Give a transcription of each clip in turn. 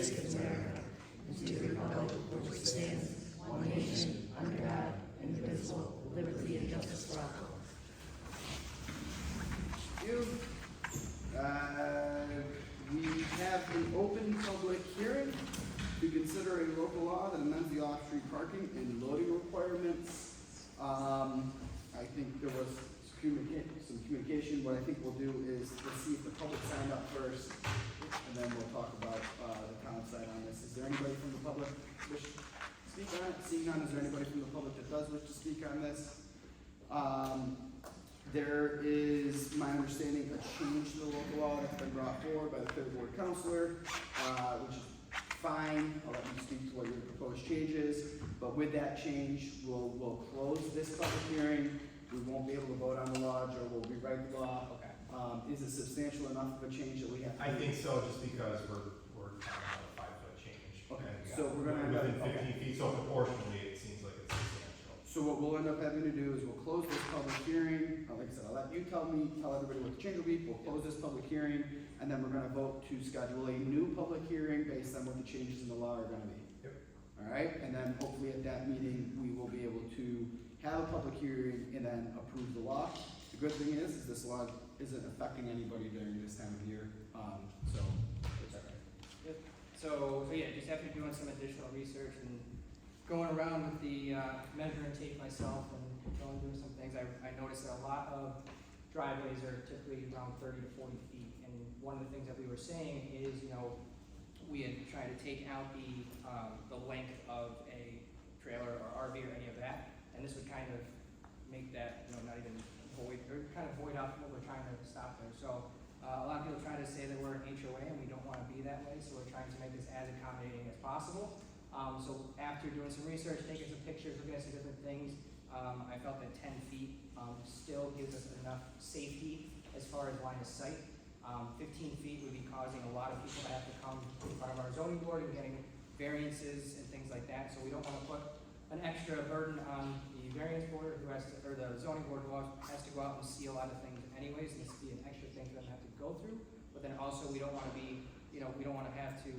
States of America and to the republic for which it stands, one nation, under God, indivisible, with liberty and justice for all. Thank you. We have an open public hearing to consider a local law that amends the off-street parking and loading requirements. I think there was some communication. What I think we'll do is let's see if the public signed up first, and then we'll talk about the town side on this. Is there anybody from the public wish to speak on it? Seeing none, is there anybody from the public that does wish to speak on this? There is, my understanding, a change to the local law that's been brought forward by the third ward councilor, which is fine. I'll let you speak to what your proposed change is. But with that change, we'll close this public hearing. We won't be able to vote on the law, or we'll rewrite the law. Okay. Is it substantial enough of a change that we have to? I think so, just because we're talking about a 5-foot change. Okay, And we so got- we're gonna end up- within 15 okay. feet, so proportionally, it seems like it's substantial. So what we'll end up having to do is we'll close this public hearing. Like I said, I'll let you tell everybody what the change will be. We'll close this public hearing, and then we're gonna vote to schedule a new public hearing based on what the changes in the law are gonna be. Yep. All right, and then hopefully at that meeting, we will be able to have a public hearing and then approve the law. The good thing is this law isn't affecting anybody during this time of year, so it's all right. Yep. So yeah, just after doing some additional research and going around with the measuring tape myself and doing some things, I noticed that a lot of driveways are typically around 30 to 40 feet. And one of the things that we were saying is, we had tried to take out the length of a trailer or RV or any of that, and this would kind of make that, not even void, or kind of void out what we're trying to stop there. So a lot of people try to say that we're an HOA and we don't want to be that way, so we're trying to make this as accommodating as possible. So after doing some research, taking some pictures, looking at some different things, I felt that 10 feet still gives us enough safety as far as line of sight. 15 feet would be causing a lot of people to have to come in front of our zoning board and getting variances and things like that. So we don't want to put an extra burden on the variance board or the zoning board who has to go out and see a lot of things anyways. This would be an extra thing for them to have to go through. But then also we don't want to be, we don't want to have to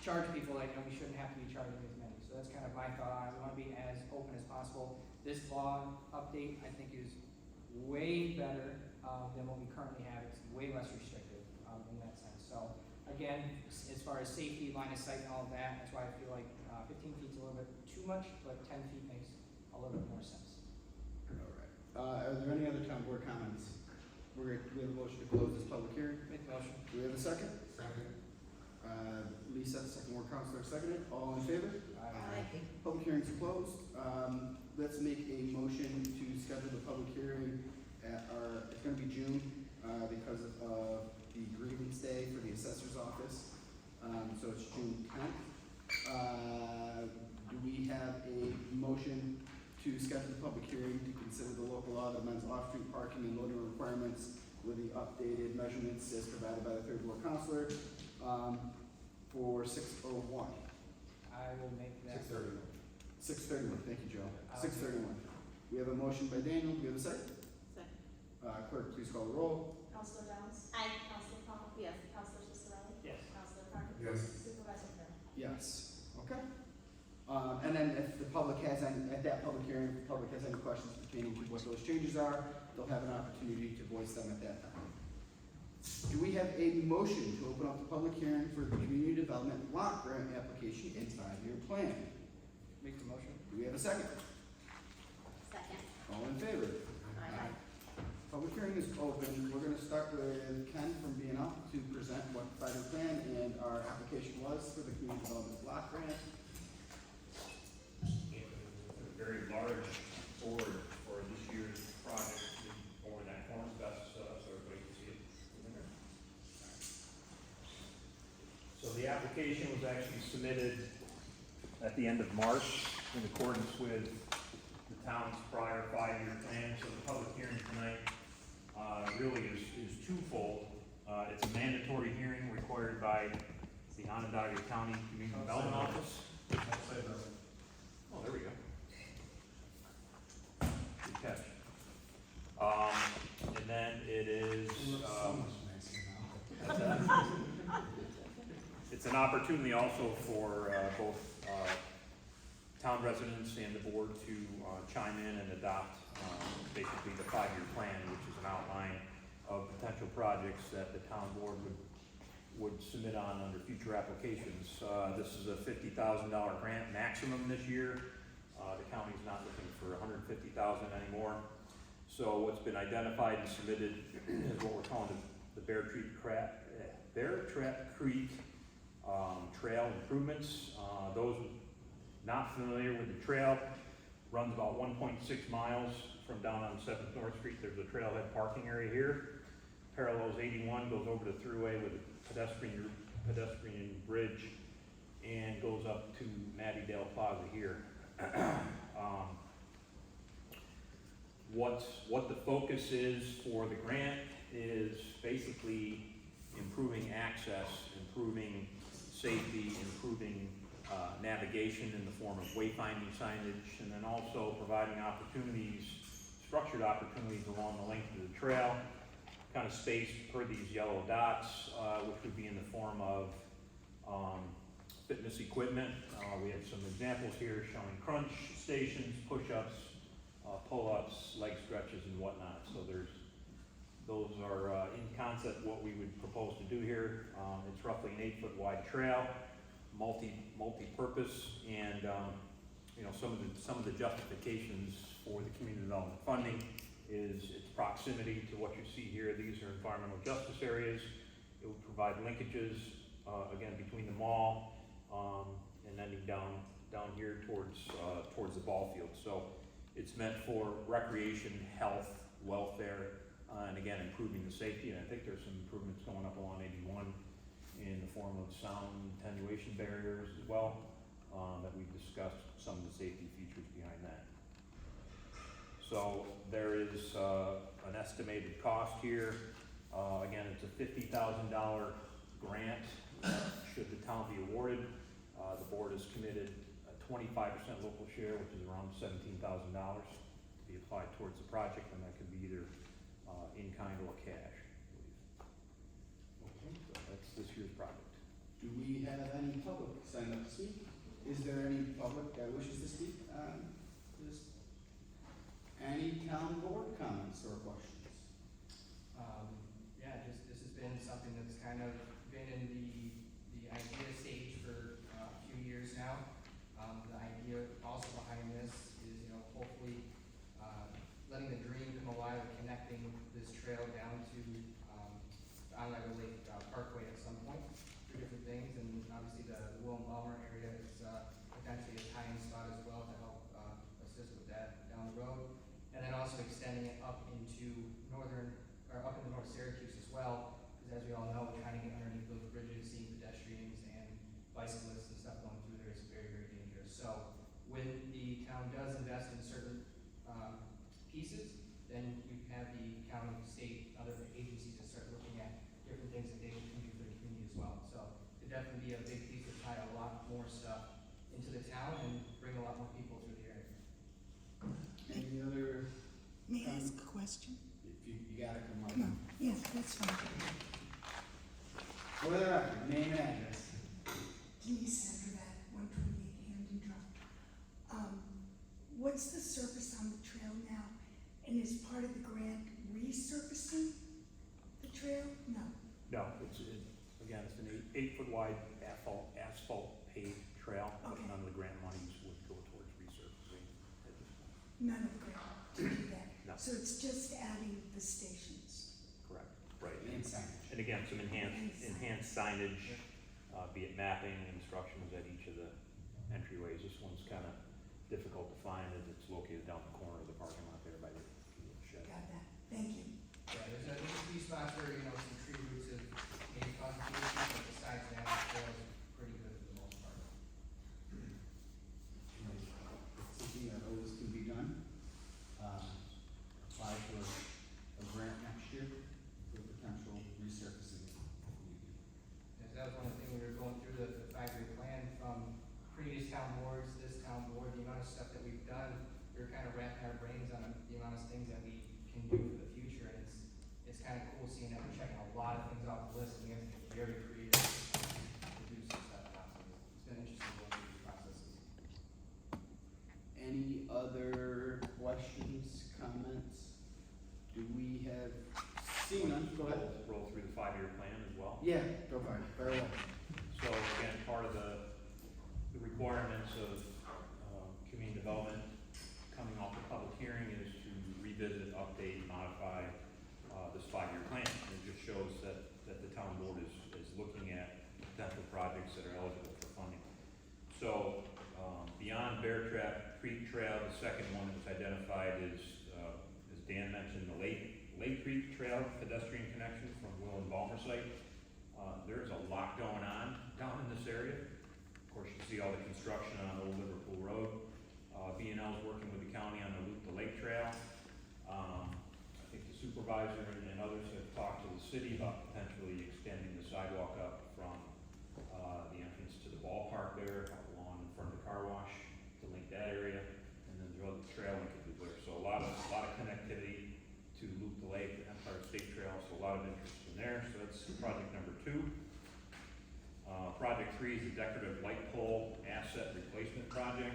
charge people like, we shouldn't have to be charging as many. So that's kind of my thought on it. We want to be as open as possible. This law update, I think, is way better than what we currently have. It's way less restrictive in that sense. So again, as far as safety, line of sight, and all of that, that's why I feel like 15 feet is a little bit too much, but 10 feet makes a little bit more sense. All right. Are there any other town board comments? We have a motion to close this public hearing. Make the motion. Do we have a second? Second. Lisa, second ward counselor, seconded. All in favor? Aye. Public hearing's closed. Let's make a motion to schedule the public hearing at it's gonna be June, because of the grievance day for the assessor's office. So it's June 10th. Do we have a motion to schedule the public hearing to consider the local law that amends off-street parking and loading requirements with the updated measurements as provided by the third ward counselor, for 6:01? I will make that. 6:31. 6:31, thank you, Joe. I'll 6:31. We have a motion by Daniel, do we have a second? Second. Clerk, please call the roll. Counselor Downs? Aye. Counselor Paul? Yes. Counselor Cicarelli? Yes. Counselor Carter? Yes. Supervisor Curry? Yes, okay. And then if the public has any, at that public hearing, if the public has any questions pertaining to what those changes are, they'll have an opportunity to voice them at that time. Do we have a motion to open up the public hearing for the community development block grant application and 5-year plan? Make the motion. Do we have a second? Second. All in favor? Aye. Public hearing is open. We're gonna start with Ken from being up to present what the 5-year plan and our application was for the community development block grant. A very large board for this year's project over that corner, best so everybody can see it. So the application was actually submitted at the end of March in accordance with the town's prior 5-year plan. So the public hearing tonight really is twofold. It's a mandatory hearing required by the Onondaga County Community Development Office. Oh, there we go. Good catch. And then it is, It's an opportunity also for both town residents and the board to chime in and adopt basically the 5-year plan, which is an outline of potential projects that the town board would submit on under future applications. This is a $50,000 grant maximum this year. The county's not looking for $150,000 anymore. So what's been identified and submitted is what we're calling the Bear Trap Creek trail improvements. Those not familiar with the trail, runs about 1.6 miles from down on 7th North Street. There's a trailhead parking area here. Parallels 81, goes over the thruway with a pedestrian bridge, and goes up to Mattydale Plaza here. What the focus is for the grant is basically improving access, improving safety, improving navigation in the form of wayfinding signage, and then also providing opportunities, structured opportunities along the length of the trail, kind of spaced per these yellow dots, which would be in the form of fitness equipment. We have some examples here showing crunch stations, push-ups, pull-ups, leg stretches, and whatnot. So those are in concept what we would propose to do here. It's roughly an 8-foot wide trail, multi-purpose, and some of the justifications for the community development funding is its proximity to what you see here. These are environmental justice areas. It would provide linkages again between the mall and ending down here towards the ball field. So it's meant for recreation, health, welfare, and again improving the safety. And I think there's some improvements going up along 81 in the form of sound attenuation barriers as well, that we've discussed some of the safety features behind that. So there is an estimated cost here. Again, it's a $50,000 grant should the town be awarded. The board has committed a 25% local share, which is around $17,000 to be applied towards the project, and that could be either in kind or cash, I believe. So that's this year's project. Do we have any public sign up to speak? Is there any public that wishes to speak on this? Any town board comments or questions? This has been something that's kind of been in the idea stage for a few years now. The idea also behind this is, hopefully letting the dream come alive of connecting this trail down to Onondaga Lake Parkway at some point for different things, and obviously the Willem Balmer area is potentially a tying spot as well to help assist with that down the road, and then also extending it up into up into North Syracuse as well, because as we all know, trying to get underneath those bridges, seeing pedestrians and bicyclists and stuff going through there is very, very dangerous. So when the town does invest in certain pieces, then you have the county, state, other agencies that start looking at different things that they can do for the community as well. So it'd definitely be a big piece to tie a lot more stuff into the town and bring a lot more people through the area. Any other? May I ask a question? If you gotta come up. Come on, yes, that's fine. For the record, name and address. Denise Andrew, 128 Hamden Drive. What's the surface on the trail now? And is part of the grant resurfacing the trail? No. No, it's an 8-foot wide asphalt paved trail, but Okay. none of the grant monies would go towards resurfacing at this point. None of the grant to do that. No. So it's just adding the stations. Correct. Right. And signage. And again, some enhanced signage, be it mapping, instructions at each of the entryways. This one's kind of difficult to find as it's located down the corner of the parking lot there by the shed. Got that. Thank you. Yeah, there's a few spots where, some tree roots have maybe caused a few issues, but besides that, the trail is pretty good for the most part. Something that always can be done. Apply for a grant next year for potential resurfacing. Yes, that was one of the things we were going through the 5-year plan from previous town boards, this town board, the amount of stuff that we've done. We were kind of wrapping our brains on the amount of things that we can do for the future, and it's kind of cool seeing that we're checking a lot of things off the list, and we have to get very creative to do so. Yeah, go fine, very well. So again, part of the requirements of community development coming off the public hearing is to revisit, update, modify this 5-year plan. And it just shows that the town board is looking at potential projects that are eligible for funding. So beyond Bear Trap Creek Trail, the second one that was identified is, as Dan mentioned, the Lake Creek Trail pedestrian connection from Will and Balmer site. There's a lot going on down in this area. Of course, you see all the construction on Old Liverpool Road. B&L is working with the county on the Loop the Lake Trail. I think the supervisor and others have talked to the city about potentially extending the sidewalk up from the entrance to the ballpark there, up along in front of the car wash to link that area, and then the other trail linkages there. So a lot of connectivity to Loop the Lake, the Empire State Trail, so a lot of interest in there. So that's project number 2. Project 3 is the decorative light pole asset replacement project.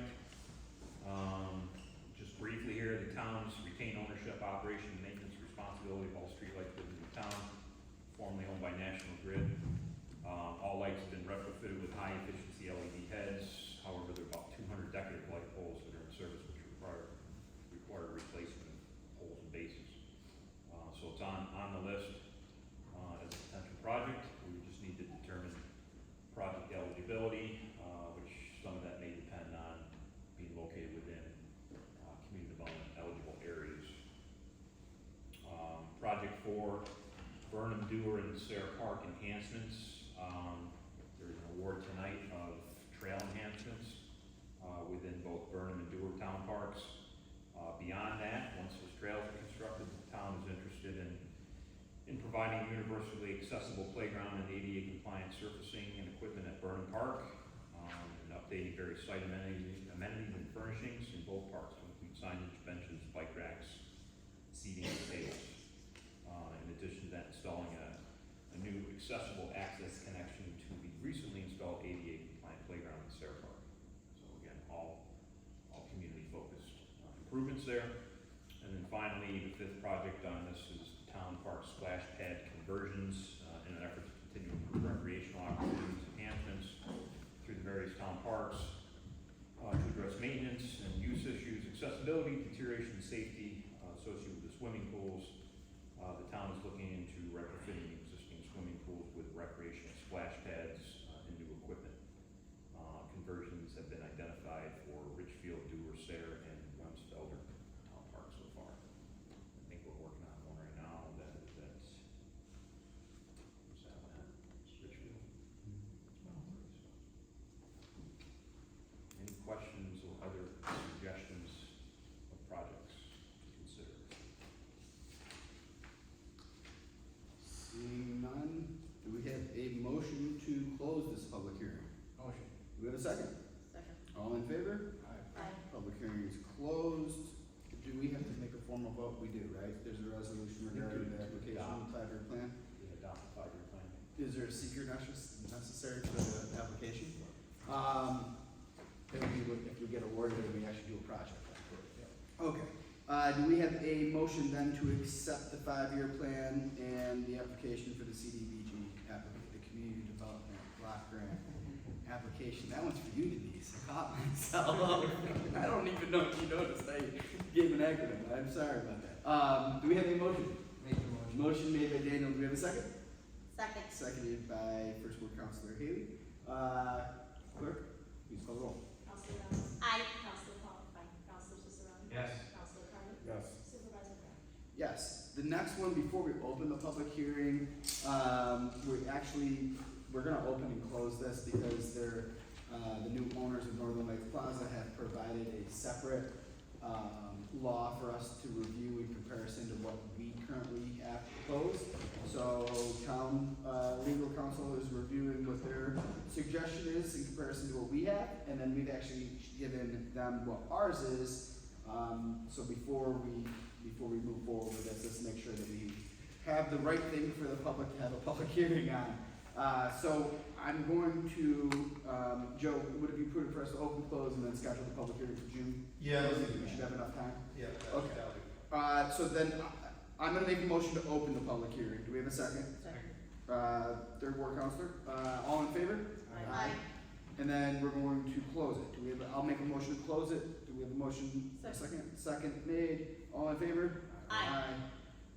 Just briefly here, the town's retained ownership, operation, and maintenance responsibility of all streetlights within the town, formerly owned by National Grid. All lights have been retrofitted with high-efficiency LED heads. However, there are about 200 decorative light poles that are in service which require replacement of poles and bases. So it's on the list as a potential project. We just need to determine project eligibility, which some of that may depend on being located within community development eligible areas. Project 4, Burnham, Dewar, and Sarah Park enhancements. There's an award tonight of trail enhancements within both Burnham and Dewar town parks. Beyond that, once those trails are constructed, the town is interested in providing universally accessible playground and ADA compliant surfacing and equipment at Burnham Park, and updating various site amenities and furnishings in both parks to include signage, benches, bike racks, seating, and tables. In addition to that, installing a new accessible access connection to the recently installed ADA compliant playground in Sarah Park. So again, all community focused improvements there. And then finally, the 5th project on this is the town park splash pad conversions in an effort to continue to improve recreational opportunities, enhancements through the various town parks to address maintenance and use issues, accessibility, deterioration, safety associated with the swimming pools. The town is looking into retrofitting existing swimming pools with recreational splash pads and new equipment. Conversions have been identified for Richfield, Dewar, Sayre, and Wemsfelder town parks so far. I think we're working on one right now that's what's that one at? Richfield? Any questions or other suggestions of projects to consider? Seeing none, do we have a motion to close this public hearing? Motion. Do we have a second? Second. All in favor? Aye. Public hearing is closed. Do we have to make a formal vote? We do, right? There's a resolution regarding the application, adopt. 5-year plan. We adopt a 5-year plan. Is there a secret necessary for the application? If we get awarded, then we actually do a project. Okay. Do we have a motion then to accept the 5-year plan and the application for the CDBG the Community Development Block Grant application? That one's for you, Denise. I caught myself. I don't even know if you noticed. I gave an acronym. I'm sorry about that. Do we have a motion? Make the motion. Motion made by Daniel. Do we have a second? Second. Seconded by First Ward Councilor Haley. Clerk, please call the roll. Counselor Reynolds? Aye. Counselor Paul? Counselor Cicerone? Yes. Counselor Carney? Yes. Supervisor Brown? Yes, the next one, before we open the public hearing, we're gonna open and close this because the new owners of Northern Lights Plaza have provided a separate, law for us to review in comparison to what we currently have proposed. So town, legal counsel is reviewing what their suggestion is in comparison to what we have, and then we've actually given them what ours is. So before we move forward with this, let's make sure that we have the right thing for the public to have a public hearing on. So I'm going to, Joe, would it be prudent for us to open, close, and then schedule the public hearing for June? Yeah. We should have enough time? Yeah. Okay. So then I'm gonna make a motion to open the public hearing. Do we have a second? Second. Third ward counselor, all in favor? Aye. And then we're going to close it. Do we have, I'll make a motion to close it. Do we have a motion? Second. Second made. All in favor? Aye.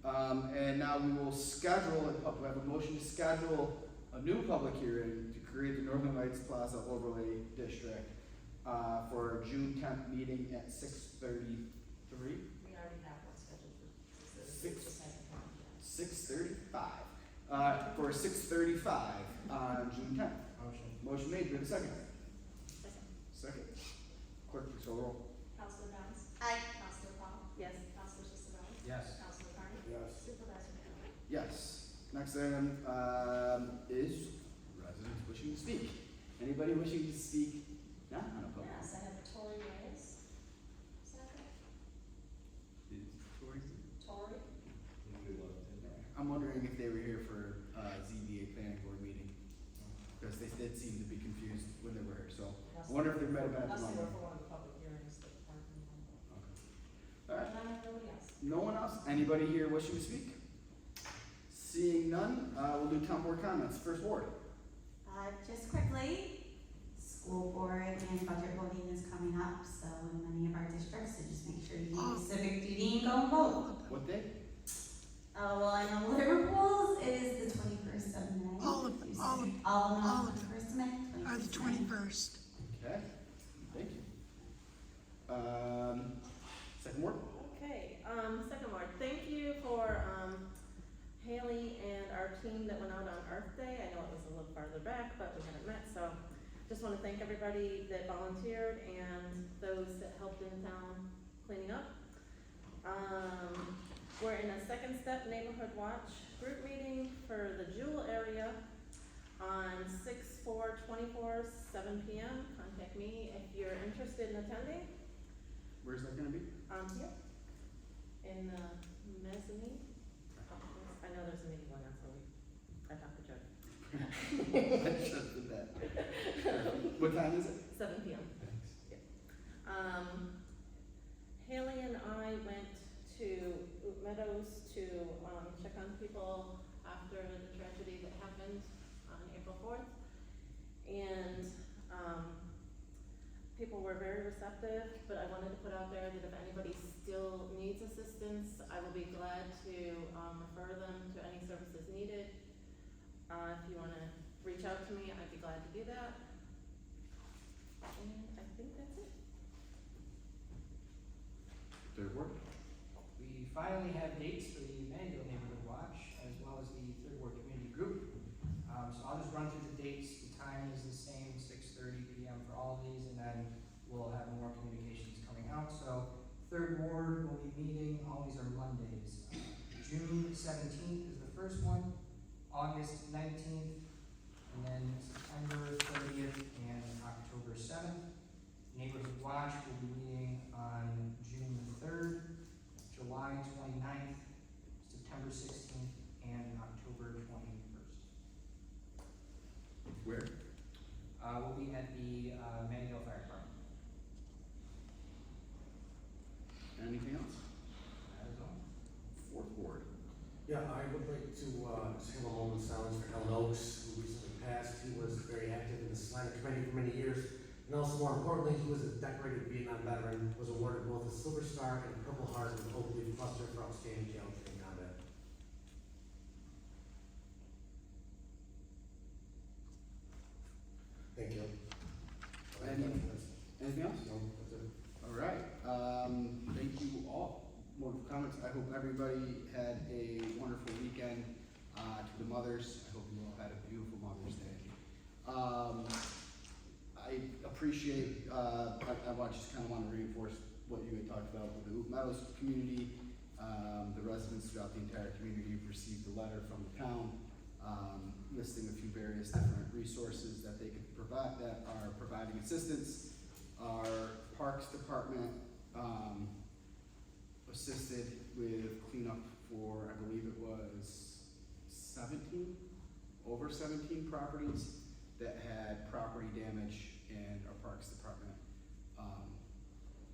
And now we will schedule, we have a motion to schedule a new public hearing to create the Northern Lights Plaza Overlay District, for a June 10th meeting at 6:33. We already have one scheduled for Six. the second one, yeah. 6:35. For 6:35 on June 10th. Motion. Motion made. Do we have a second? Second. Second. Clerk, please call the roll. Counselor Nellens? Aye. Counselor Paul? Yes. Counselor Cicerone? Yes. Counselor Carney? Yes. Supervisor Miller? Yes. Next item, is residents wishing to speak. Anybody wishing to speak? Not on a public. Yes, I have Tori Reyes. Second. Tori? I'm wondering if they were here for, ZBA planning board meeting, because they did seem to be confused when they were here, so I wonder if they might have been at the Unless they wrong were one. for one of the public hearings that aren't in one. Okay. All right. And I have nobody else. No one else? Anybody here wishing to speak? Seeing none, we'll do town board comments. First ward. Just quickly, school board and budget voting is coming up, so in many of our districts, so just make sure you do your civic duty and go and vote. What day? Well, I know Liverpool's is the 21st of May. All of them, all of All of them, all of 21st of May. Are the 21st of May. 21st. Okay, thank you. Second ward? Okay, second word, thank you for, Haley and our team that went out on Earth Day. I know it was a little farther back, but we haven't met, so just wanna thank everybody that volunteered and those that helped in town cleaning up. We're in a second step neighborhood watch group meeting for the Jewel area on 6/4/24, 7 p.m. Contact me if you're interested in attending. Where's that gonna be? Here, in the mezzanine. I know there's a meeting going on, so I talked to Judge. I just did that. What time is it? 7 p.m. Yeah. Haley and I went to Oot Meadows to, check on people after the tragedy that happened on April 4th. And, people were very receptive, but I wanted to put out there that if anybody still needs assistance, I will be glad to, refer them to any services needed. If you wanna reach out to me, I'd be glad to do that. And I think that's it. Third ward? We finally have dates for the Manual Neighborhood Watch, as well as the Third Ward Community Group. So I'll just run through the dates. The time is the same, 6:30 p.m. for all of these, and then we'll have more communications coming out. So Third Ward will be meeting, all these are Mondays. June 17th is the first one, August 19th, and then September 30th and October 7th. Neighborhood Watch will be meeting on June 3rd, July 29th, September 16th, and October 21st. Where? We'll be at the Manual Fire Department. Anything else? That is all. Fourth ward. Yeah, I would like to just have a moment of silence for Ellen Oaks, who recently passed. He was very active in the Salina committee for many years, and also more importantly, he was a decorated Vietnam veteran, was awarded both a Silver Star and Purple Heart with Oak Leaf Cluster for outstanding jail training combat. Thank you. Anything else? No, that's it. All right, thank you all. More comments? I hope everybody had a wonderful weekend. To the mothers, I hope you all had a beautiful Mother's Day. I appreciate, I just kind of want to reinforce what you had talked about with the Oot Meadows community. The residents throughout the entire community have received a letter from the town, listing a few various different resources that they could provide, that are providing assistance. Our Parks Department, assisted with cleanup for, I believe it was over 17 properties that had property damage, and our Parks Department,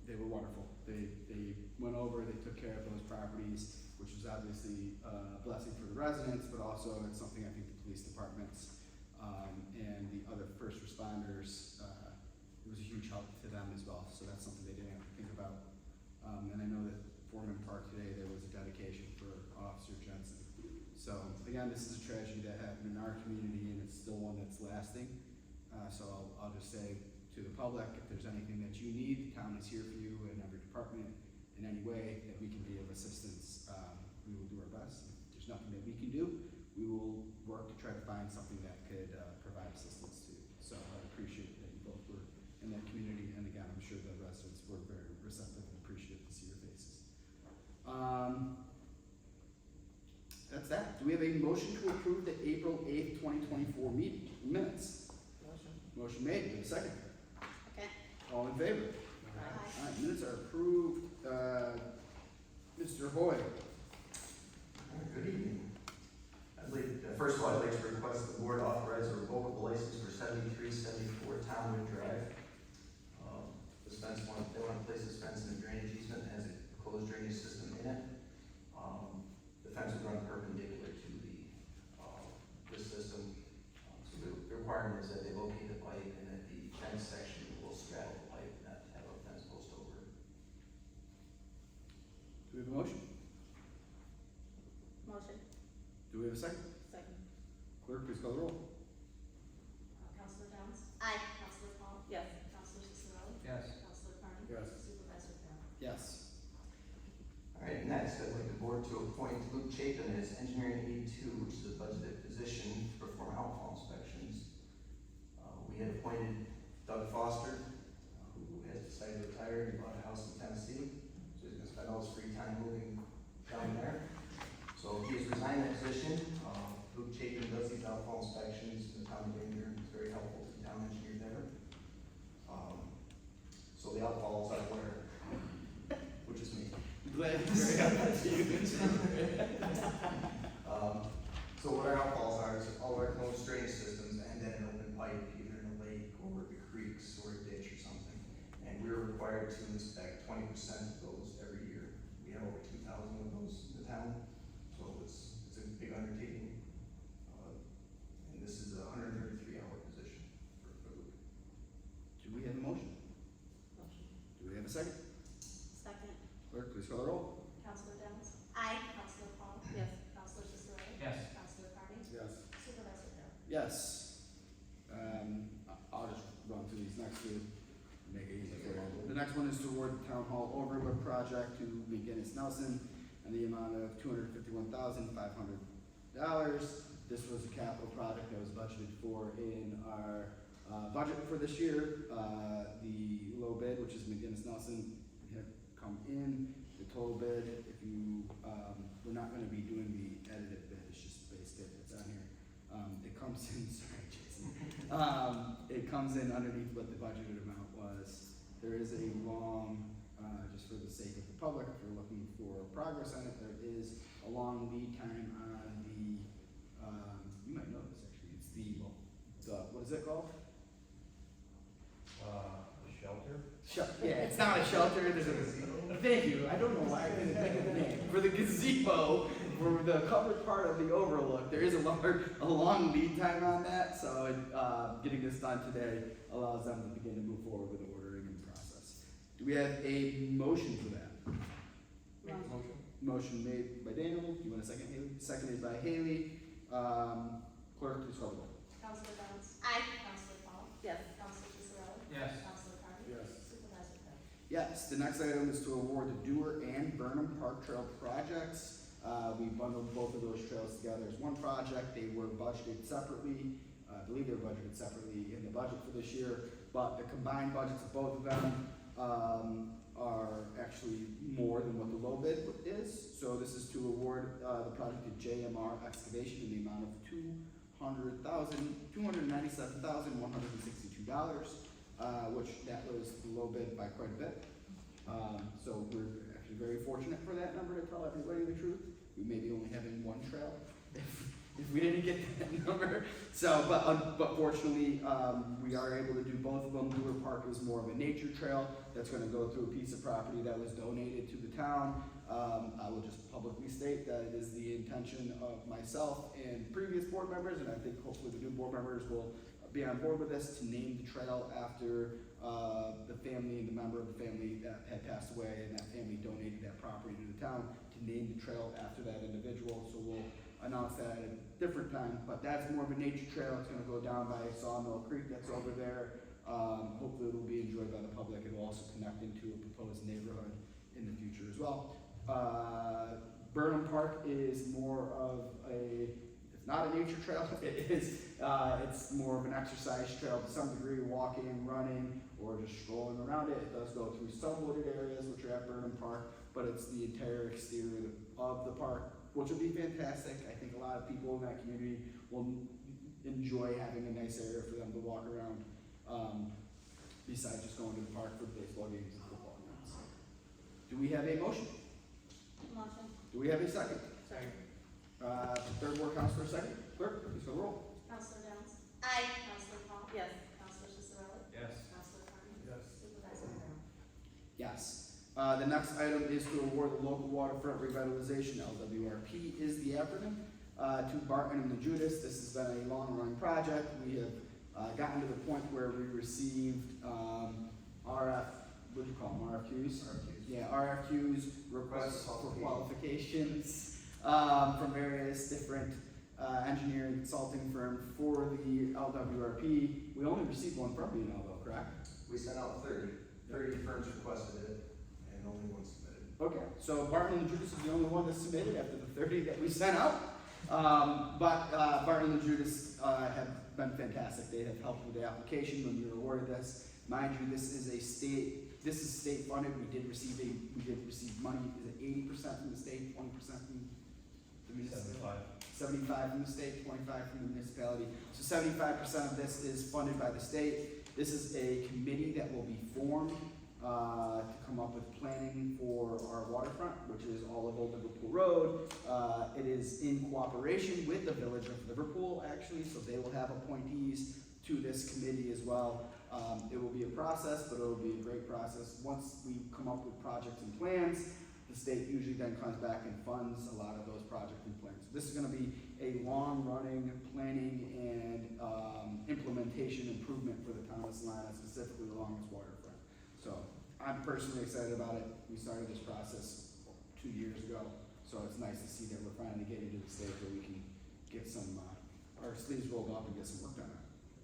they were wonderful. They went over, they took care of those properties, which was obviously a blessing for the residents, but also it's something I think the police departments, and the other first responders. It was a huge help to them as well, so that's something they didn't have to think about. And I know that Foreman Park today, there was a dedication for Officer Jensen. So again, this is a tragedy that happened in our community, and it's still one that's lasting. So I'll just say to the public, if there's anything that you need, the town is here for you in every department in any way that we can be of assistance. We will do our best. If there's nothing that we can do, we will work to try to find something that could provide assistance to you. So I appreciate that you both were in that community, and again, I'm sure the residents were very receptive and appreciative to see your faces. That's that. Do we have a motion to approve the April 8th, 2024 meeting minutes? Motion made. Do we have a second? Okay. All in favor? Aye. All right, minutes are approved. Mr. Hoy. Good evening. First of all, I'd like to request the board authorize a revocable license for 7374 Townwood Drive. This fence, they want to place this fence in a drainage easement, has a closed drainage system in it. The fence would run perpendicular to the system. So the requirement is that they locate the pipe and that the fence section will straddle the pipe, not have a fence post over it. Do we have a motion? Motion. Do we have a second? Second. Clerk, please call the roll. Counselor Downs? Aye. Counselor Paul? Yes. Counselor Cicarelli? Yes. Counselor Carney? Yes. Supervisor Thor? Yes. All right, next, I'd like the board to appoint Luke Chapin as engineering aide two, which is a budgeted position to perform outfall inspections. We had appointed Doug Foster, who has decided to retire and bought a house in Tennessee, so he's gonna spend all his free time moving down there. So he has resigned that position. Luke Chapin does these outfall inspections in the town of Rainier, and it's very helpful to the town engineer there. So the outfalls are where, which is me. Glad to very happy to you. So what our outfalls are is all our closed drainage systems end in an open pipe, either in a lake or the creeks or a ditch or something. And we're required to inspect 20% of those every year. We have over 2,000 of those in the town, so it's a big undertaking. And this is a 133-hour position for Luke. Do we have a motion? Motion. Do we have a second? Second. Clerk, please call the roll. Counselor Downs? Aye. Counselor Paul? Yes. Counselor Cicarelli? Yes. Counselor Carney? Yes. Supervisor Thor? Yes. I'll just run through these next two, make it easy for you. The next one is to award the Town Hall Overlook Project to McGinnis Nelson and the amount of $251,500. This was a capital project that was budgeted for in our budget for this year. The low bid, which is McGinnis Nelson, had come in. The total bid, if you, we're not gonna be doing the edited bid, it's just the base bid that's on here. It comes in, sorry, Jason. It comes in underneath what the budgeted amount was. There is a long, just for the sake of the public, if you're looking for progress on it, there is a long lead time on the, you might know this actually, it's the, what is it called? Shelter? Yeah, it's not a shelter, there's a, thank you, I don't know why I couldn't think of the name. For the gazebo, for the covered part of the overlook, there is a long lead time on that, so getting this done today allows them to begin to move forward with the ordering and process. Do we have a motion for that? Make the motion. Motion made by Daniel, do you want a second, Haley? Seconded by Haley. Clerk, please call the roll. Counselor Downs? Aye. Counselor Paul? Yes. Counselor Cicarelli? Yes. Counselor Carney? Yes. Supervisor Thor? Yes, the next item is to award the Dewar and Burnham Park Trail projects. We bundled both of those trails together as one project. They were budgeted separately. I believe they were budgeted separately in the budget for this year, but the combined budgets of both of them are actually more than what the low bid is. So this is to award the project to JMR Excavation in the amount of $297,162, which that was the low bid by quite a bit. So we're actually very fortunate for that number, to tell everybody the truth. We may be only having one trail if we didn't get that number. So, but fortunately, we are able to do both of them. Dewar Park is more of a nature trail that's gonna go through a piece of property that was donated to the town. I will just publicly state that it is the intention of myself and previous board members, and I think hopefully the new board members will be on board with this, to name the trail after the family and the member of the family that had passed away, and that family donated that property to the town, to name the trail after that individual. So we'll announce that at a different time, but that's more of a nature trail. It's gonna go down by Sawmill Creek that's over there. Hopefully it'll be enjoyed by the public. It will also connect into a proposed neighborhood in the future as well. Burnham Park is more of it's not a nature trail. It is, it's more of an exercise trail to some degree, walking, running, or just strolling around it. It does go through some wooded areas, which are at Burnham Park, but it's the entire exterior of the park, which will be fantastic. I think a lot of people in that community will enjoy having a nice area for them to walk around, besides just going to the park for baseball games and football games. Do we have a motion? Motion. Do we have a second? Second. Third ward counselor, second. Clerk, please call the roll. Counselor Jones? Aye. Counselor Paul? Yes. Counselor Ciccarelli? Yes. Counselor Carney? Yes. Supervisor Curran? Yes. The next item is to award the local waterfront revitalization, LWRP is the acronym, to Barton and the Judas. This has been a long-running project. We have gotten to the point where we received what do you call them, RFQs? Yeah, RFQs, requests for qualifications, from various different engineering consulting firms for the LWRP. We only received one from B&L though, correct? We sent out 30 firms requested it, and only one submitted. Okay, so Barton and Judas is the only one that submitted after the 30 that we sent out. But Barton and Judas have been fantastic. They have helped with the application when we were awarded this. Mind you, this is state funded. We did receive money. Is it 80% from the state, 20% from the municipality? 75 from the state, 25 from the municipality. So 75% of this is funded by the state. This is a committee that will be formed to come up with planning for our waterfront, which is all of Old Liverpool Road. It is in cooperation with the Village of Liverpool, actually, so they will have appointees to this committee as well. It will be a process, but it will be a great process. Once we come up with projects and plans, the state usually then comes back and funds a lot of those projects and plans. So this is gonna be a long-running planning and implementation improvement for the town of Salina, specifically along its waterfront. So I'm personally excited about it. We started this process 2 years ago, so it's nice to see that we're finally getting to the stage where we can get some, our sleeves rolled up and get some work done.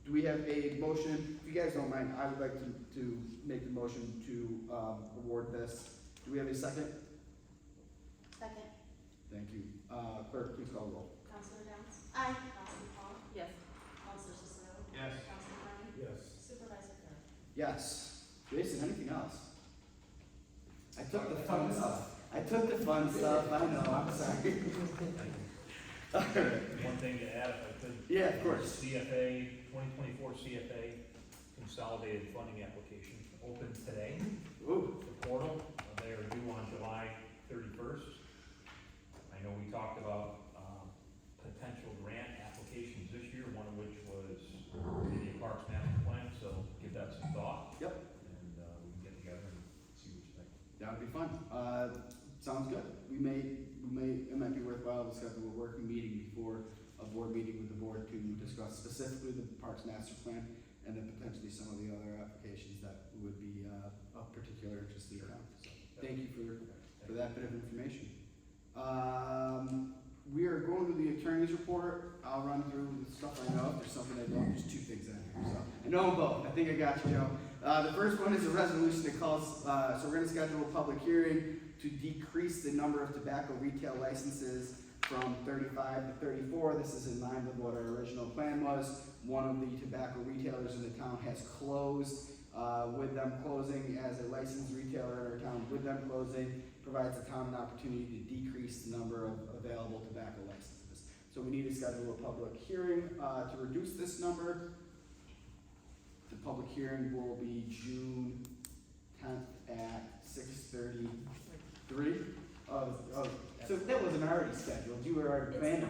Do we have a motion? If you guys don't mind, I would like to make the motion to award this. Do we have a second? Second. Thank you. Clerk, please call the roll. Counselor Jones? Aye. Counselor Paul? Yes. Counselor Ciccarelli? Yes. Counselor Carney? Yes. Supervisor Curran? Yes. Jason, anything else? I took the fun stuff. I know, I'm sorry. All right. One thing to add, if I could. Yeah, of course. CFA, 2024 CFA Consolidated Funding Application opened today. Ooh, The portal, they are due on July 31st. I know we talked about potential grant applications this year, one of which was the Parks Master Plan, so give that some thought. Yep. And we can get together and see what you think. that would be fun. Sounds good. It might be worthwhile to schedule a working meeting before a board meeting with the board to discuss specifically the Parks Master Plan and then potentially some of the other applications that would be of particular interest to the town. So thank you for that bit of information. We are going to the attorney's report. I'll run through the stuff I know. If there's something I don't, there's 2 things in here. So I know them both. I think I got you, Joe. The first one is a resolution that calls, so we're gonna schedule a public hearing to decrease the number of tobacco retail licenses from 35 to 34. This is in line with what our original plan was. One of the tobacco retailers in the town has closed. With them closing as a licensed retailer in our town, with them closing, provides the town an opportunity to decrease the number of available tobacco licenses. So we need to schedule a public hearing to reduce this number. The public hearing will be June 10th at 6:33. So that wasn't already scheduled. You were already planning.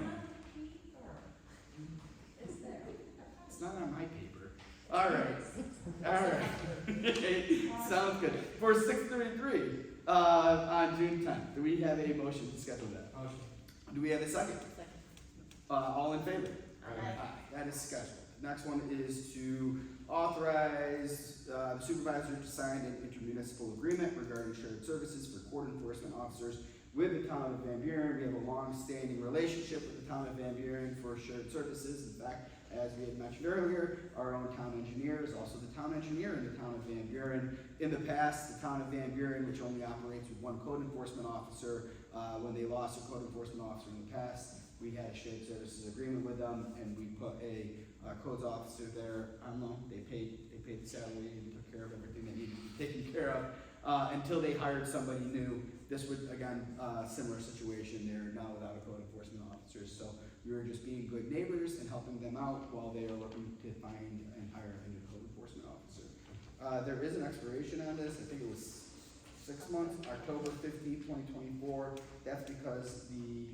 It's not on my paper. All right. Sounds good. For 6:33 on June 10th, do we have a motion to schedule that? Motion. Do we have a second? Second. All in favor? Aye. That is scheduled. Next one is to authorize the supervisor to sign an intermunicipal agreement regarding shared services for court enforcement officers with the town of Van Buren. We have a long-standing relationship with the town of Van Buren for shared services. In fact, as we had mentioned earlier, our own town engineer is also the town engineer in the town of Van Buren. In the past, the town of Van Buren, which only operates with one code enforcement officer, when they lost a code enforcement officer in the past, we had a shared services agreement with them, and we put a codes officer there. I don't know, they paid the salary and took care of everything that needed to be taken care of, until they hired somebody new. This would, again, similar situation, they're now without a code enforcement officer, so we were just being good neighbors and helping them out while they are looking to find and hire a new code enforcement officer. There is an expiration on this, I think it was 6 months, October 15th, 2024. That's because the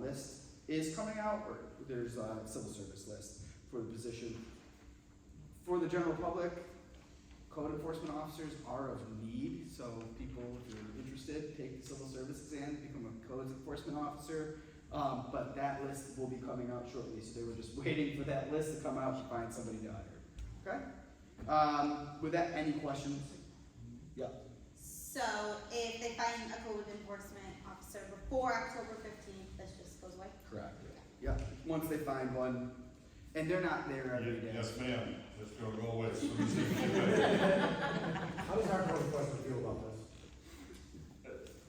list is coming out, or there's a civil service list for the position. For the general public, code enforcement officers are of need, so people, if you're interested, take the civil service exam, become a code enforcement officer. But that list will be coming out shortly, so they were just waiting for that list to come out to find somebody to hire. Okay? With that, any questions? Yeah. So if they find a code enforcement officer before October 15th, this just goes away? Correct. Yeah. Once they find one, and they're not there every day. Yes, ma'am. It's gonna go away as soon as they get back. How does our code enforcement feel about this?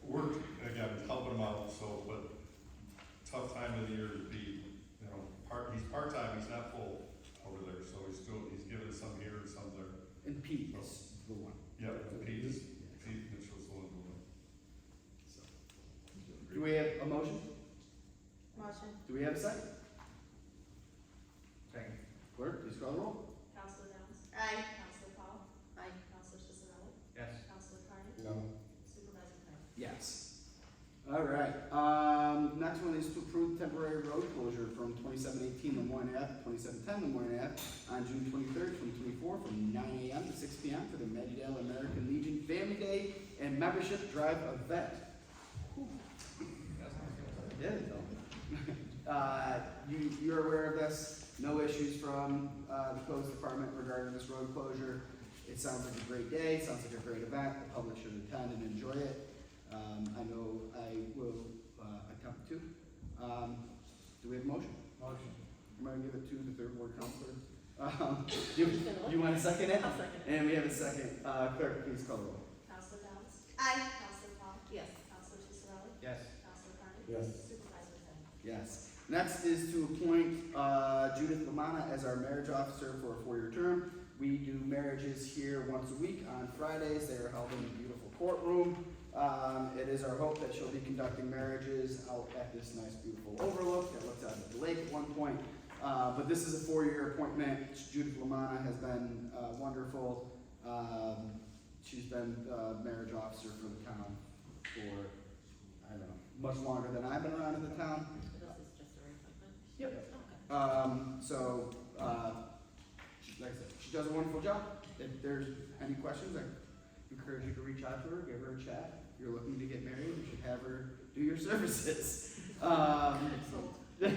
We're, again, helping them out, so, but tough time of the year to be, you know, he's part-time, he's not full over there, so he's giving us some here and some there. And Pete is the one. Yeah, Pete Mitchell's the one doing it. So. Do we have a motion? Motion. Do we have a second? Second. Clerk, please call the roll. Counselor Downs? Aye. Counselor Paul? Aye. Counselor Cicarelli? Yes. Counselor Carney? No. Supervisor Cray? Yes. All right, next one is to approve temporary road closure from 2718 Lemoyne Ave, 2710 Lemoyne Ave on June 23rd, 2024 from 9 a.m. to 6 p.m. for the Medidale American Legion Family Day and Membership Drive event. Yeah, you're aware of this, no issues from the codes department regarding this road closure. It sounds like a great day, sounds like a great event, the public should attend and enjoy it. I know I will attempt to. Do we have a motion? Motion. I'm gonna give it to the third ward counselor. You want to second it? I'll second it. And we have a second. Clerk, please call the roll. Counselor Downs? Aye. Counselor Paul? Yes. Counselor Cicarelli? Yes. Counselor Carney? Yes. Supervisor Cray? Yes. Next is to appoint Judith Lamana as our marriage officer for a 4-year term. We do marriages here once a week on Fridays. They are held in a beautiful courtroom. It is our hope that she'll be conducting marriages out at this nice, beautiful overlook that looks out at the lake at one point. But this is a 4-year appointment. Judith Lamana has been wonderful. She's been marriage officer for the town for, I don't know, much longer than I've been around in the town. This is just a reappointment? Yep. Okay. Like I said, she does a wonderful job. If there's any questions, I encourage you to reach out to her, give her a chat. If you're looking to get married, you should have her do your services. It's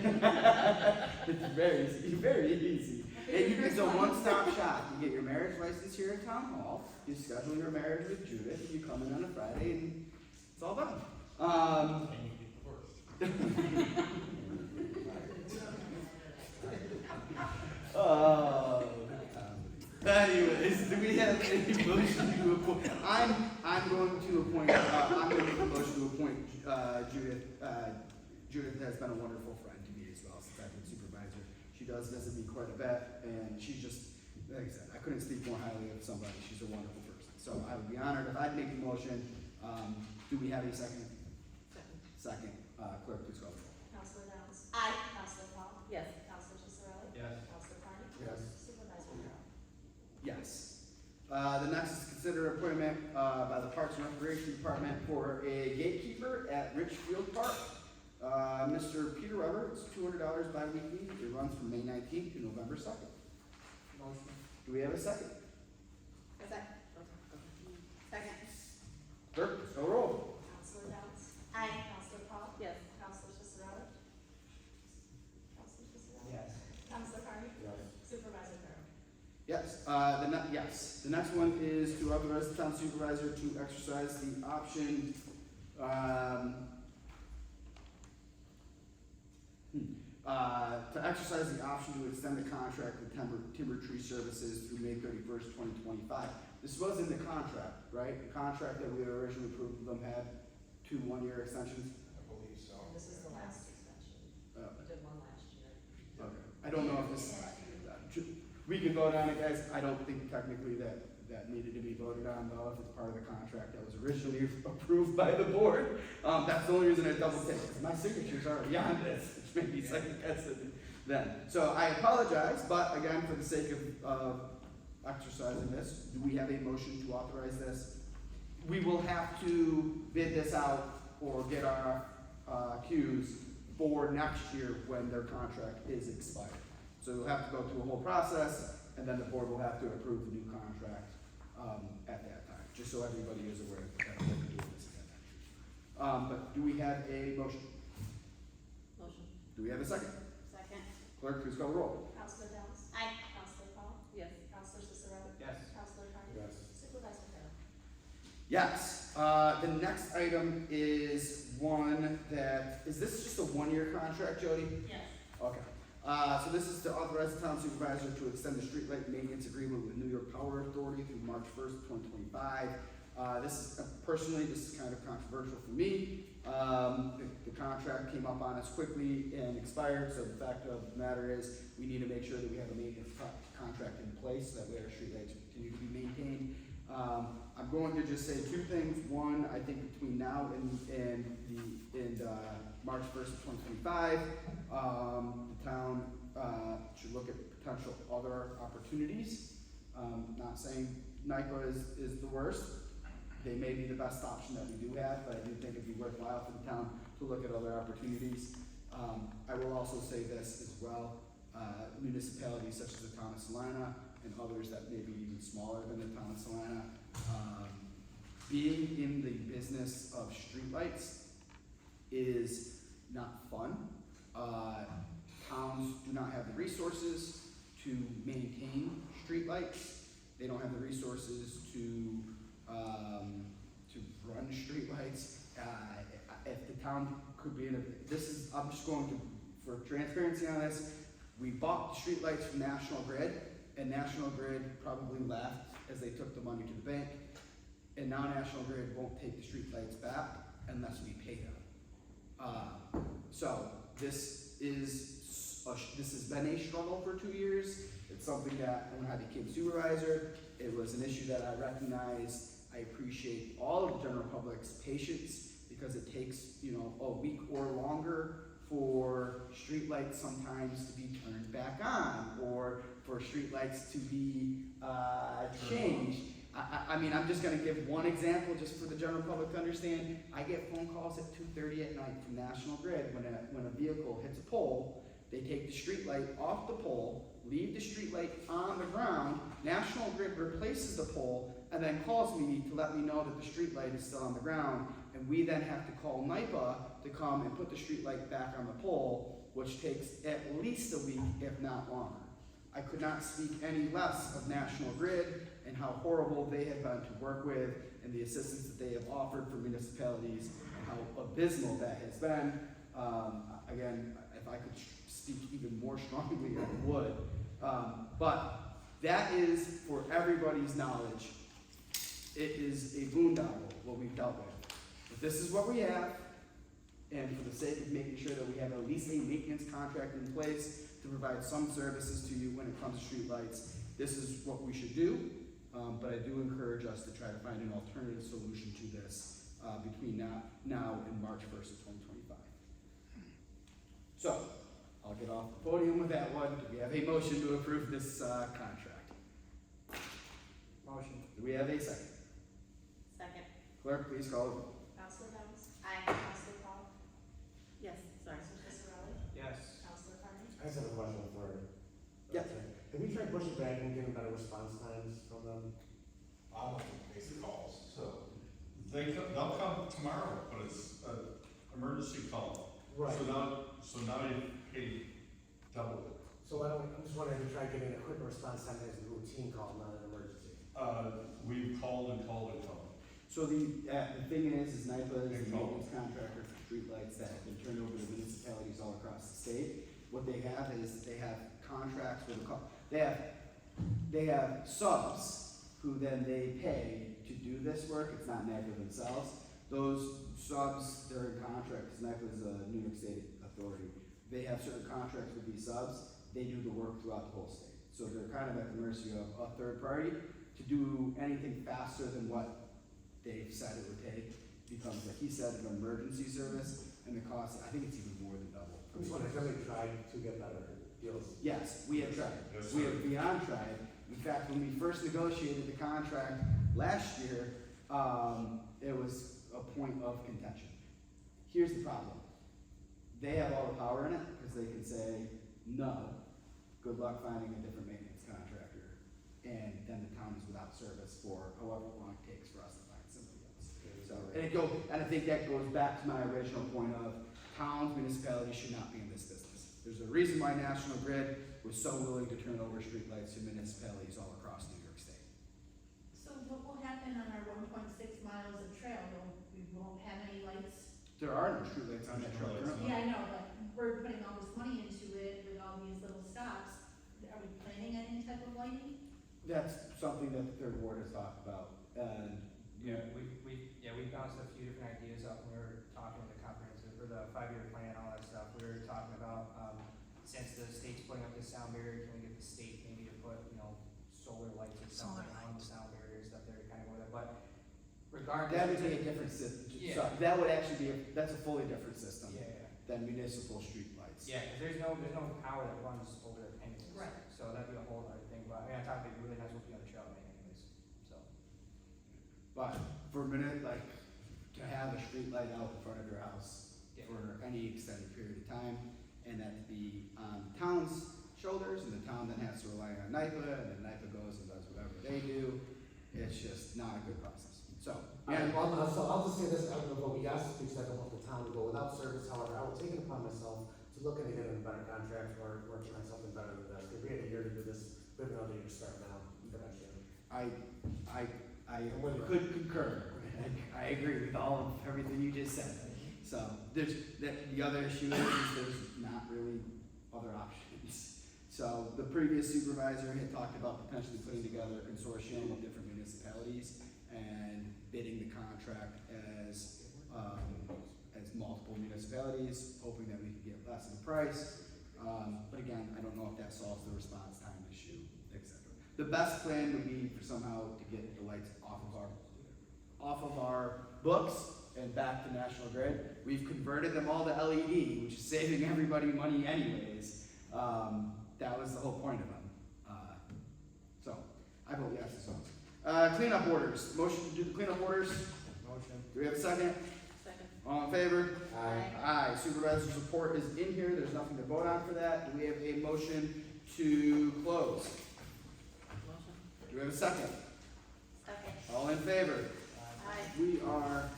very easy. And it's a one-stop shop. You get your marriage license here at Town Hall, you schedule your marriage with Judith, you come in on a Friday, and it's all done. And you get divorced. Anyways, do we have any motion to appoint? I'm going to appoint. I'm going to make a motion to appoint Judith. Judith has been a wonderful friend to me as well since I've been supervisor. She does visit me quite a bit, and she's just, like I said, I couldn't speak more highly of somebody. She's a wonderful person. So I would be honored if I'd make the motion. Do we have a second? Second. Clerk, please call the roll. Counselor Downs? Aye. Counselor Paul? Yes. Counselor Cicarelli? Yes. Counselor Carney? Yes. Supervisor Cray? Yes. The next is consider appointment by the Parks and Recreation Department for a gatekeeper at Richfield Park. Mr. Peter Roberts, $200 bi-weekly. It runs from May 19th to November 2nd. motion. Do we have a second? Second. Second. Clerk, call roll. Counselor Downs? Aye. Counselor Paul? Yes. Counselor Cicero? Counselor Cicero? Yes. Counselor Carney? Yes. Supervisor Thorough? Yes, yes. The next one is to authorize the town supervisor to exercise the option, to exercise the option to extend the contract with Timber Tree Services through May 31st, 2025. This was in the contract, right? The contract that we had originally approved of them had 2 one-year extensions. I believe so. And this is the last extension. Uh, We did one last year. Okay. I don't know if this, we can vote on it, guys. I don't think technically that needed to be voted on, though, if it's part of the contract that was originally approved by the board. That's the only reason I double checked, because my signature's already on this, which made me second guess it then. So I apologize, but again, for the sake of exercising this, do we have a motion to authorize this? We will have to bid this out or get our queues for next year when their contract is expired. So we'll have to go through a whole process, and then the board will have to approve the new contract at that time, just so everybody is aware that we're doing this again. But do we have a motion? Motion. Do we have a second? Second. Clerk, please call the roll. Counselor Downs? Aye. Counselor Paul? Yes. Counselor Cicero? Yes. Counselor Carney? Yes. Supervisor Thorough? Yes, the next item is one that, is this just a one-year contract, Jody? Yes. Okay, so this is to authorize the town supervisor to extend the streetlight maintenance agreement with New York Power Authority through March 1st, 2025. This is, personally, this is kind of controversial for me. The contract came up on us quickly and expired, so the fact of the matter is, we need to make sure that we have a maintenance contract in place, so that way our streetlights continue to be maintained. I'm going to just say 2 things. One, I think between now and March 1st of 2025, the town should look at potential other opportunities. Not saying NIPA is the worst. They may be the best option that we do have, but I do think it'd be worthwhile for the town to look at other opportunities. I will also say this as well. Municipalities such as the town of Salina and others that may be even smaller than the town of Salina, being in the business of streetlights is not fun. Towns do not have the resources to maintain streetlights. They don't have the resources to run streetlights. If the town could be in a, I'm just going to, for transparency on this, we bought the streetlights from National Grid, and National Grid probably laughed as they took the money to the bank. And now National Grid won't take the streetlights back unless we pay them. So this has been a struggle for 2 years. It's something that when I became supervisor, it was an issue that I recognized. I appreciate all of the general public's patience because it takes, a week or longer for streetlights sometimes to be turned back on or for streetlights to be changed. I mean, I'm just gonna give one example just for the general public to understand. I get phone calls at 2:30 at night from National Grid when a vehicle hits a pole. They take the streetlight off the pole, leave the streetlight on the ground, National Grid replaces the pole, and then calls me to let me know that the streetlight is still on the ground, and we then have to call NIPA to come and put the streetlight back on the pole, which takes at least a week, if not longer. I could not speak any less of National Grid and how horrible they have been to work with and the assistance that they have offered for municipalities and how abysmal that has been. Again, if I could speak even more strongly, I would. But that is, for everybody's knowledge, it is a boondoggle what we've dealt with. But this is what we have, and for the sake of making sure that we have at least a maintenance contract in place to provide some services to you when it comes to streetlights, this is what we should do. But I do encourage us to try to find an alternative solution to this between now and March 1st of 2025. So, I'll get off the podium with that one. Do we have a motion to approve this contract? Motion. Do we have a second? Second. Clerk, please call the roll. Counselor Downs? Aye. Counselor Paul? Yes, sorry. Counselor Cicero? Yes. Counselor Carney? I just have a question for. Yes. Have you tried pushing back and getting better response times from them? I don't think basic calls, so they'll come tomorrow, but it's an emergency call. Right. So now you pay double it. So I'm just wondering if you try getting a quicker response time as a routine call, not an emergency. We've called and called and called. So the thing is NIPA is the Big call. maintenance contractor for streetlights that have been turned over to municipalities all across the state. What they have is they have contracts with they have subs who then they pay to do this work. It's not NIPA themselves. Those subs, they're in contract, because NIPA is a New York State authority. They have certain contracts with these subs. They do the work throughout the whole state. So they're kind of at the mercy of a third party. To do anything faster than what they've said it would take becomes, like he said, an emergency service, and the cost, I think it's even more than double. I'm just wondering, have you tried to get better deals? Yes, we have tried. Yes, We sir. have beyond tried. In fact, when we first negotiated the contract last year, it was a point of contention. Here's the problem. They have all the power in it, because they can say, no, good luck finding a different maintenance contractor. And then the town is without service for however long it takes for us to find somebody else. So, and I think that goes back to my original point of towns, municipalities should not be in this business. There's a reason why National Grid was so willing to turn over streetlights to municipalities all across New York State. So what will happen on our 1.6 miles of trail? We won't have any lights? There are no streetlights on that trail currently. Yeah, I know, but we're putting all this money into it with all these little stops. Are we planning any type of lighting? That's something that the third ward has talked about, and We bounced a few different ideas up when we were talking with the comprehensive, or the 5-year plan, all that stuff. We were talking about, since the state's putting up this sound barrier, can we get the state maybe to put, solar lights or something on the sound barrier stuff there to kind of go there, but regardless. that would be a different system. Yeah. So that would actually be, that's a fully different system Yeah. than municipal streetlights. Yeah, because there's no power that runs over there anyways. Right. So that'd be a whole other thing, but I thought it'd be really nice looking on the trail anyways, so. But for a minute, like, to have a street light out in front of your house Yeah. for any extended period of time, and that to be on the town's shoulders, and the town then has to rely on NIPA, and then NIPA goes and does whatever they do, it's just not a good process. So, And and I'll just say this, I don't know, vote yes, because I don't want the town to go without service, however, I will take it upon myself to look into getting a better contract or working on something better than this. If we had a year to do this, we have another year to start now, for next year. I could concur. I agree with all of everything you just said. So the other issue is there's not really other options. So the previous supervisor had talked about potentially putting together a consortium of different municipalities and bidding the contract as multiple municipalities, hoping that we could get less of a price. But again, I don't know if that solves the response time issue, etc. The best plan would be for somehow to get the lights off of our books and back to National Grid. We've converted them all to LED, which is saving everybody money anyways. That was the whole point of them. So I vote yes as well. Cleanup orders. Motion to do the cleanup orders. Motion. Do we have a second? Second. All in favor? Aye. Aye. Supervisor's report is in here. There's nothing to vote on for that. Do we have a motion to close? Motion. Do we have a second? Second. All in favor? Aye. We are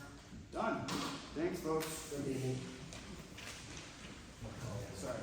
done. Thanks, folks. Good evening. Sorry.